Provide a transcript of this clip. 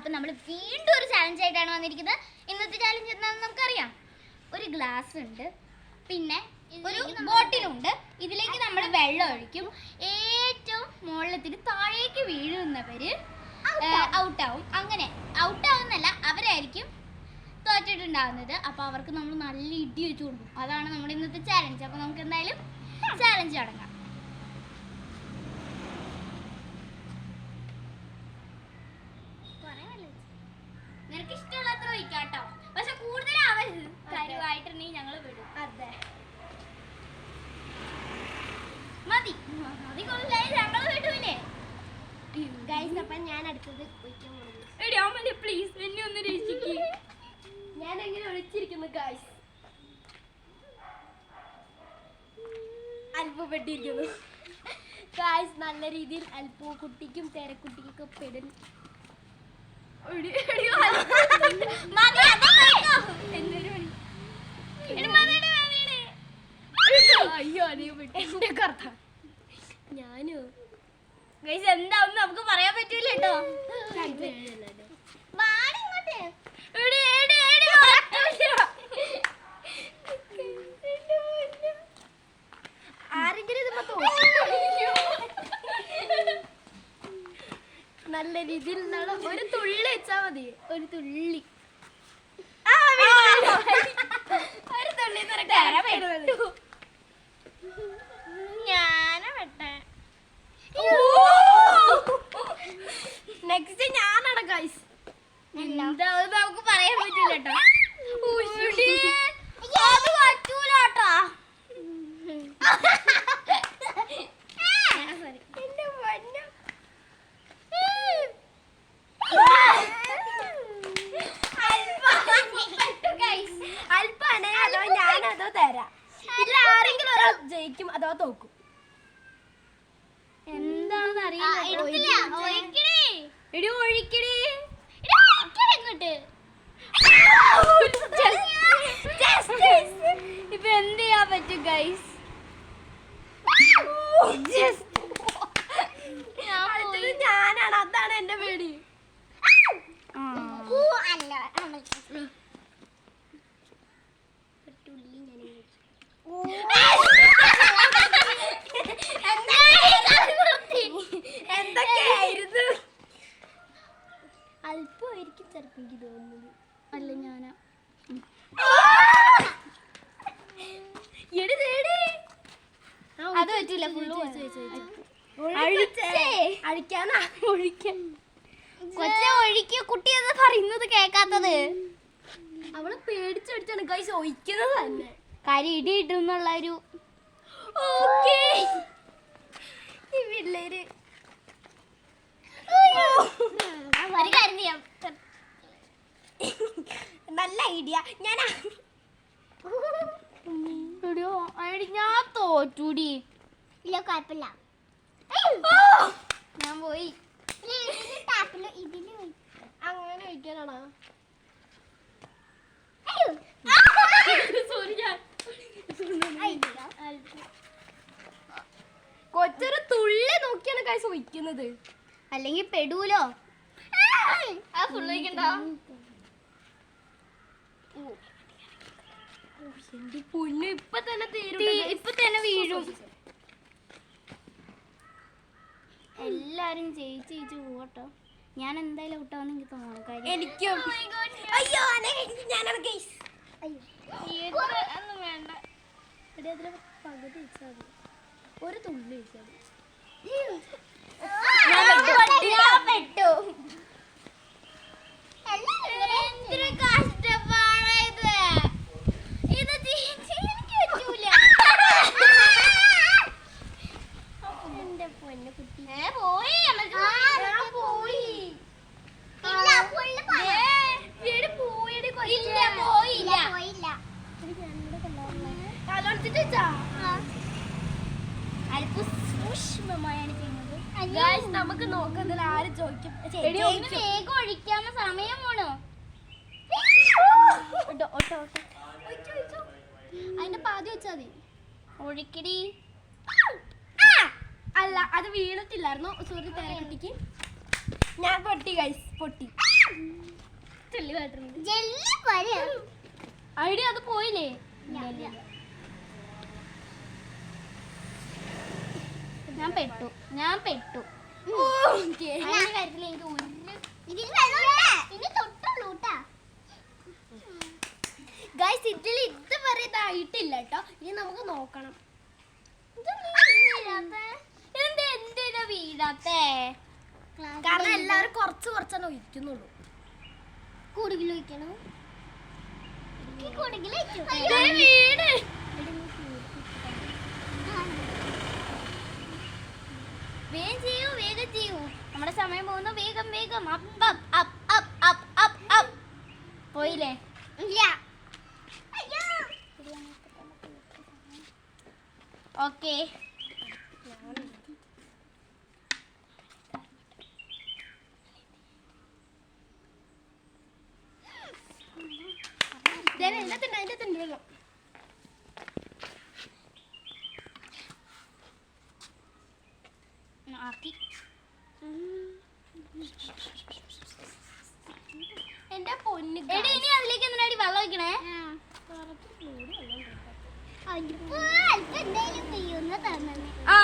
അപ്പം നമ്മൾ വീണ്ടും ഒരു ചാലഞ്ച് ആയിട്ടാണ് വന്നിരിക്കുന്നത്. ഇന്നത്തെ ചാലഞ്ച് എന്താണെന്ന് നമുക്കറിയാം. ഒരു ഗ്ലാസ് ഉണ്ട്, പിന്നെ ഒരു ബോട്ടിലുണ്ട്. ഇതിലേക്ക് നമ്മൾ വെള്ളം ഒഴിക്കും. ഏറ്റവും മുകളിലത്തിന് താഴേക്ക് വീഴുന്നവര് ഔട്ടാവും. അങ്ങനെ ഔട്ടാവുന്നല്ല, അവരായിരിക്കും തോറ്റിട്ടുണ്ടാവുന്നത്. അപ്പോൾ അവർക്ക് നമ്മൾ നല്ല ഇടി വെച്ച് കൊടുക്കും. അതാണ് നമ്മുടെ ഇന്നത്തെ ചാലഞ്ച്. അപ്പോൾ നമുക്ക് എന്തായാലും ചാലഞ്ച് തുടങ്ങാം. നിനക്ക് ഇഷ്ടമുള്ളത്ര ഒഴിക്കാട്ടോ, പക്ഷെ കൂടുതലാവരുത്. കരുവായിട്ടുണ്ടെങ്കിൽ ഞങ്ങൾ വിടും. അതെ, മതി മതി, കൊള്ളായി, ഞങ്ങൾ വിടൂലേ ഗൈസ്. അപ്പം ഞാൻ അടുത്തത് ഒഴിക്കാൻ പോകുന്നു. പ്ലീസ് എന്നെ ഒന്ന് രക്ഷിക്ക്. ഞാൻ എങ്ങനെ ഒഴിച്ചിരിക്കുന്നു ഗൈസ്? അല്പപ്പെട്ടിരിക്കുന്നു ഗൈസ്. നല്ല രീതിയിൽ അല്പം കുട്ടിക്കും തേരക്കുട്ടിക്കൊക്കെ പെടും. ഞാനോ ഗൈസ് എന്താവും നമുക്ക് പറയാൻ പറ്റൂല കേട്ടോ. നല്ല രീതിയിൽ ഒരു തുള്ളി വെച്ചാ മതി. ഒരു തുള്ളി ഞാനാ വെട്ടെ. നെക്സ്റ്റ് ഞാനാണ് ഗൈസ്. എന്താവും നമുക്ക് പറയാൻ പറ്റൂല കേട്ടോ. അത് പറ്റൂല കേട്ടോ. അല്പാണേ, അതോ ഞാനതോ തരാം. ഇതിൽ ആരെങ്കിലും ഒരാൾ ജയിക്കും അഥവാ തോക്കും. എന്താണെന്ന് അറിയില്ല. ഇപ്പൊ എന്ത് ചെയ്യാൻ പറ്റും ഗൈസ്? ഞാനാണ്, അതാണ് എന്റെ പേടി. എന്തൊക്കെയായിരുന്നു? അല്പമായിരിക്കും ചിലപ്പോൾ എനിക്ക് തോന്നുന്നത്. അല്ല ഞാനാ. അത് പറ്റില്ല. കൊച്ചെ ഒഴിക്കുക കുട്ടി എന്താ പറയുന്നത് കേക്കാത്തത്? അവള് പേടിച്ചടിച്ചാണ് ഗൈസ് ഒഴിക്കുന്നത് തന്നെ. കാര്യം ഇടി ഇട്ടുന്നുള്ള ഒരു പിള്ളേര് നല്ല ഐഡിയ. ഞാൻ തോറ്റൂടി. ഇല്ല കുഴപ്പമില്ല, ഞാൻ പോയി. അങ്ങനെ ഒഴിക്കാനാണോ? കൊച്ചൊരു തുള്ളി നോക്കിയാണ് കാശ് ഒഴിക്കുന്നത്, അല്ലെങ്കിൽ പെടൂലോ. പൊന്നു ഇപ്പൊ തന്നെ തീരും, ഇപ്പൊ തന്നെ വീഴും. എല്ലാരും ജയിച്ച് പോകട്ടോ. ഞാൻ എന്തായാലും ഔട്ടാവുന്ന എനിക്ക് തോന്നുന്നു. കാര്യം എനിക്കും ഒന്നും വേണ്ട. അതിൽ പകുതി വെച്ചാൽ മതി, ഒരു തുള്ളി വെച്ചാൽ മതി. നമുക്ക് നോക്കുന്നതിൽ ആര് ചോദിക്കും? വേഗം ഒഴിക്കാവുന്ന സമയം പോണോ? അതിന്റെ പാതി വെച്ചാ മതി. ഒഴിക്കടി. അല്ല അത് വീണിട്ടില്ലായിരുന്നു. സോറി തേരക്കുട്ടിക്ക്. ഞാൻ പൊട്ടി ഗൈസ്, പൊട്ടി. ഐഡിയ അത് പോയില്ലേ? ഞാൻ പെട്ടു. കാര്യത്തിൽ എനിക്ക് ഗൈസ് ഇതിൽ ഇതുവരെ ഇതായിട്ടില്ല കേട്ടോ. ഇനി നമുക്ക് നോക്കണം. എന്തിനാ വീഴാത്തേ? കാരണം എല്ലാവരും കുറച്ചാണ് ഒഴിക്കുന്നുള്ളൂ. കൂടുതൽ ഒഴിക്കണോ? വേഗം ചെയ്യൂ. നമ്മുടെ സമയം പോകുന്നു. വേഗം. പോയില്ലേ? ഓക്കെ. എന്റെ പൊന്നു എടി, ഇനി അതിലേക്ക് എന്തിനാടി വെള്ളം ഒഴിക്കണേ? ആ